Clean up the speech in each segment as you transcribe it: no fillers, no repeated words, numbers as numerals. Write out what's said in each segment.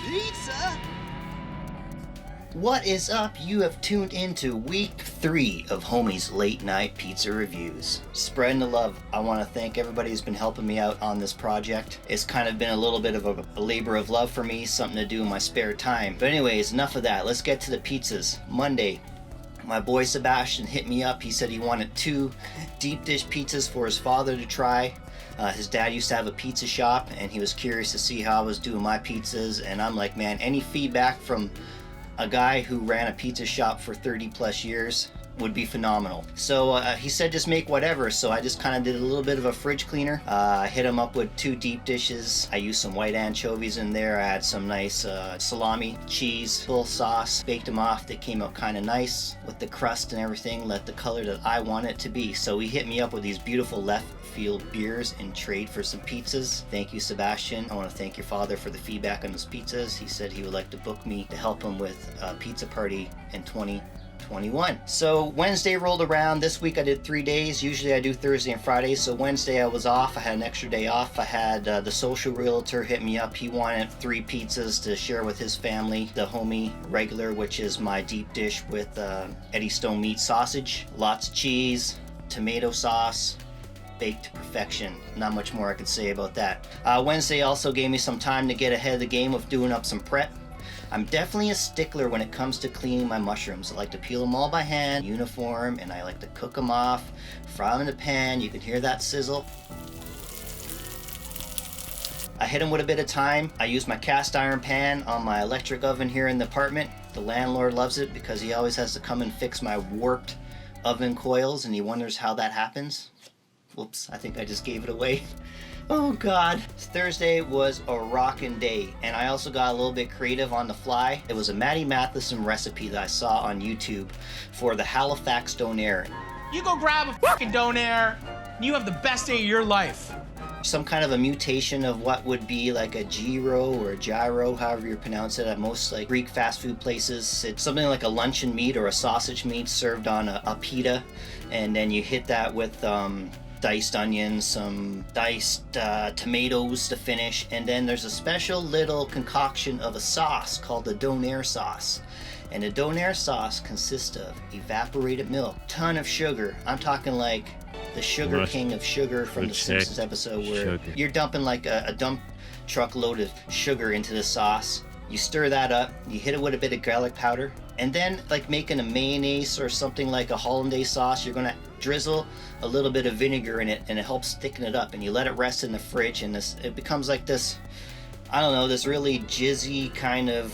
Pizza? What is up? You have tuned into week 3 of Homie's Late Night Pizza Reviews. Spreading the love. I want to thank everybody who's been helping me out on this project. It's kind of been a little bit of a labor of love for me, something to do in my spare time. But anyways, enough of that. Let's get to the pizzas. Monday, my boy Sebastian hit me up. He said he wanted 2 deep dish pizzas for his father to try. His dad used to have a pizza shop and he was curious to see how I was doing my pizzas. And I'm like, man, any feedback from a guy who ran a pizza shop for 30 plus years would be phenomenal. So he said just make whatever, so I just kind of did a little bit of a fridge cleaner. I hit him up with 2 deep dishes. I used some white anchovies in there. I had some nice salami, cheese, full sauce, baked them off. They came out kind of nice with the crust and everything, let the color that I want it to be. So he hit me up with these beautiful left field beers in trade for some pizzas. Thank you, Sebastian. I want to thank your father for the feedback on those pizzas. He said he would like to book me to help him with a pizza party in 2021. So Wednesday rolled around. This week I did 3 days. Usually I do Thursday and Friday. So Wednesday I was off. I had an extra day off. I had the social realtor hit me up. He wanted 3 pizzas to share with his family. The Homie regular, which is my deep dish with Eddie Stone meat sausage, lots of cheese, tomato sauce, baked to perfection. Not much more I could say about that. Wednesday also gave me some time to get ahead of the game with doing up some prep. I'm definitely a stickler when it comes to cleaning my mushrooms. I like to peel them all by hand, uniform, and I like to cook them off, fry them in the pan. You can hear that sizzle. I hit them with a bit of time. I use my cast iron pan on my electric oven here in the apartment. The landlord loves it because he always has to come and fix my warped oven coils and he wonders how that happens. Whoops, I think I just gave it away. Oh God. Thursday was a rockin' day, and I also got a little bit creative on the fly. It was a Matty Matheson recipe that I saw on YouTube for the Halifax donair. You go grab a fucking donair, and you have the best day of your life. Some kind of a mutation of what would be like a gyro or a gyro, however you pronounce it at most like Greek fast food places. It's something like a luncheon meat or a sausage meat served on a pita, and then you hit that with diced onions, some diced tomatoes to finish, and then there's a special little concoction of a sauce called the donair sauce. And the donair sauce consists of evaporated milk, ton of sugar. I'm talking like the sugar king of sugar from the Simpsons episode where you're dumping like a dump truck load of sugar into the sauce. You stir that up, you hit it with a bit of garlic powder, and then like making a mayonnaise or something like a hollandaise sauce, you're gonna drizzle a little bit of vinegar in it and it helps thicken it up, and you let it rest in the fridge, and it becomes like this, I don't know, this really jizzy kind of,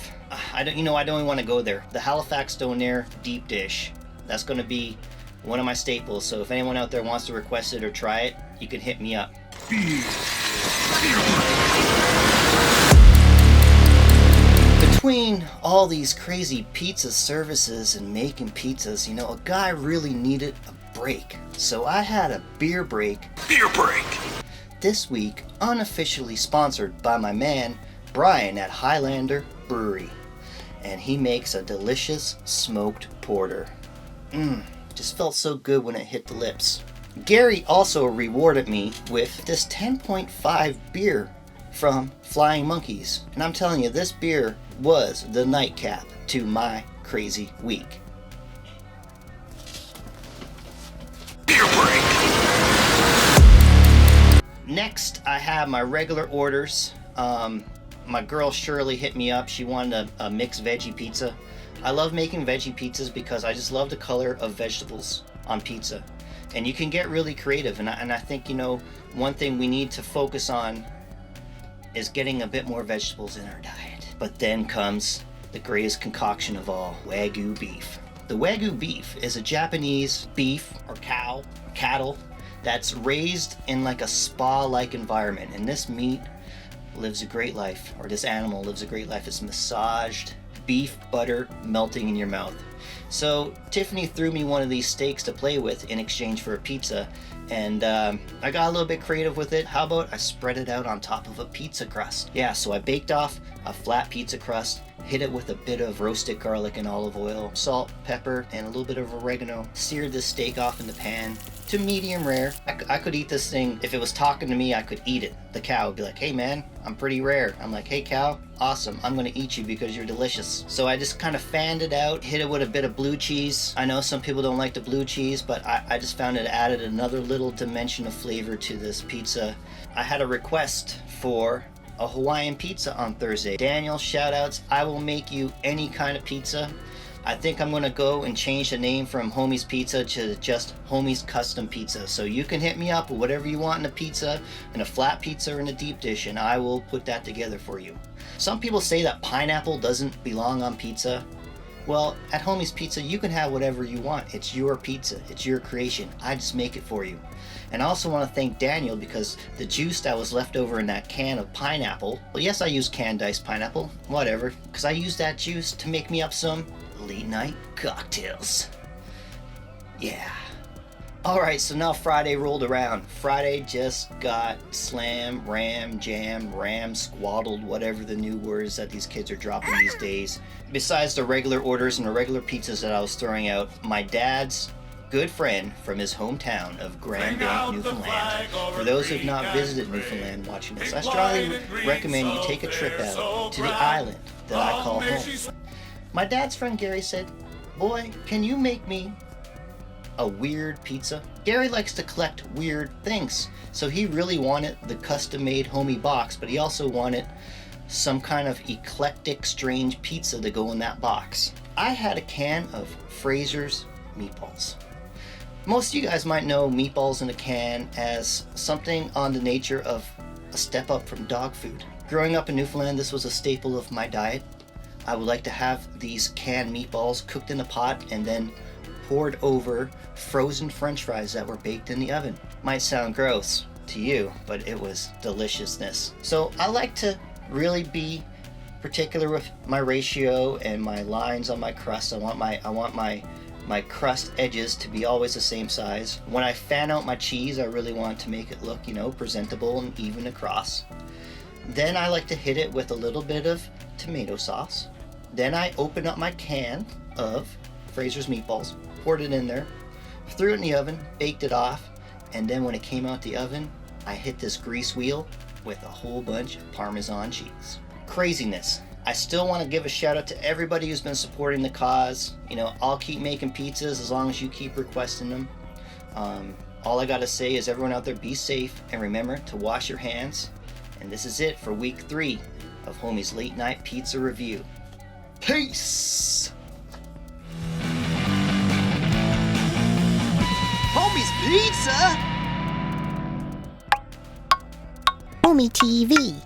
I don't even want to go there. The Halifax donair deep dish, that's gonna be one of my staples, so if anyone out there wants to request it or try it, you can hit me up. Between all these crazy pizza services and making pizzas, you know, a guy really needed a break. So I had a beer break. Beer break! This week, unofficially sponsored by my man, Brian at Highlander Brewery. And he makes a delicious smoked porter. Just felt so good when it hit the lips. Gary also rewarded me with this 10.5 beer from Flying Monkeys. And I'm telling you, this beer was the nightcap to my crazy week. Beer break! Next, I have my regular orders. My girl Shirley hit me up. She wanted a mixed veggie pizza. I love making veggie pizzas because I just love the color of vegetables on pizza. And you can get really creative. And I think, you know, one thing we need to focus on is getting a bit more vegetables in our diet. But then comes the greatest concoction of all, Waygu beef. The Waygu beef is a Japanese beef or cattle that's raised in like a spa-like environment. And this meat lives a great life, or this animal lives a great life. It's massaged beef butter melting in your mouth. So Tiffany threw me one of these steaks to play with in exchange for a pizza, And I got a little bit creative with it. How about I spread it out on top of a pizza crust? Yeah, so I baked off a flat pizza crust, hit it with a bit of roasted garlic and olive oil, salt, pepper, and a little bit of oregano. Seared this steak off in the pan to medium rare. I could eat this thing. If it was talking to me, I could eat it. The cow would be like, hey man, I'm pretty rare. I'm like, hey cow, awesome, I'm gonna eat you because you're delicious. So I just kind of fanned it out, hit it with a bit of blue cheese. I know some people don't like the blue cheese, but I just found it added another little dimension of flavor to this pizza. I had a request for a Hawaiian pizza on Thursday. Daniel, shout outs. I will make you any kind of pizza. I think I'm gonna go and change the name from Homie's Pizza to just Homie's Custom Pizza. So you can hit me up with whatever you want in a pizza, in a flat pizza or in a deep dish, and I will put that together for you. Some people say that pineapple doesn't belong on pizza. Well, at Homie's Pizza, you can have whatever you want. It's your pizza. It's your creation. I just make it for you. And I also want to thank Daniel because the juice that was left over in that can of pineapple, well, yes, I used canned diced pineapple, whatever, because I used that juice to make me up some late night cocktails. Yeah. Alright, so now Friday rolled around. Friday just got slam, ram, jam, ram, squaddled, whatever the new words that these kids are dropping these days. Besides the regular orders and the regular pizzas that I was throwing out, my dad's good friend from his hometown of Grand Bank, Newfoundland. For those who have not visited Newfoundland watching this, I strongly recommend you take a trip out to the island that I call home. My dad's friend Gary said, boy, can you make me a weird pizza? Gary likes to collect weird things, so he really wanted the custom-made Homie box, but he also wanted some kind of eclectic, strange pizza to go in that box. I had a can of Frasers meatballs. Most of you guys might know meatballs in a can as something on the nature of a step up from dog food. Growing up in Newfoundland, this was a staple of my diet. I would like to have these canned meatballs cooked in a pot and then poured over frozen french fries that were baked in the oven. Might sound gross to you, but it was deliciousness. So I like to really be particular with my ratio and my lines on my crust. I want my crust edges to be always the same size. When I fan out my cheese, I really want to make it look, presentable and even across. Then I like to hit it with a little bit of tomato sauce. Then I open up my can of Frasers meatballs, poured it in there, threw it in the oven, baked it off, and then when it came out the oven, I hit this grease wheel with a whole bunch of Parmesan cheese. Craziness. I still want to give a shout out to everybody who's been supporting the cause. I'll keep making pizzas as long as you keep requesting them. All I gotta say is everyone out there, be safe and remember to wash your hands. And this is it for week 3 of Homie's Late Night Pizza Review. Peace! Homie's Pizza? Homie TV.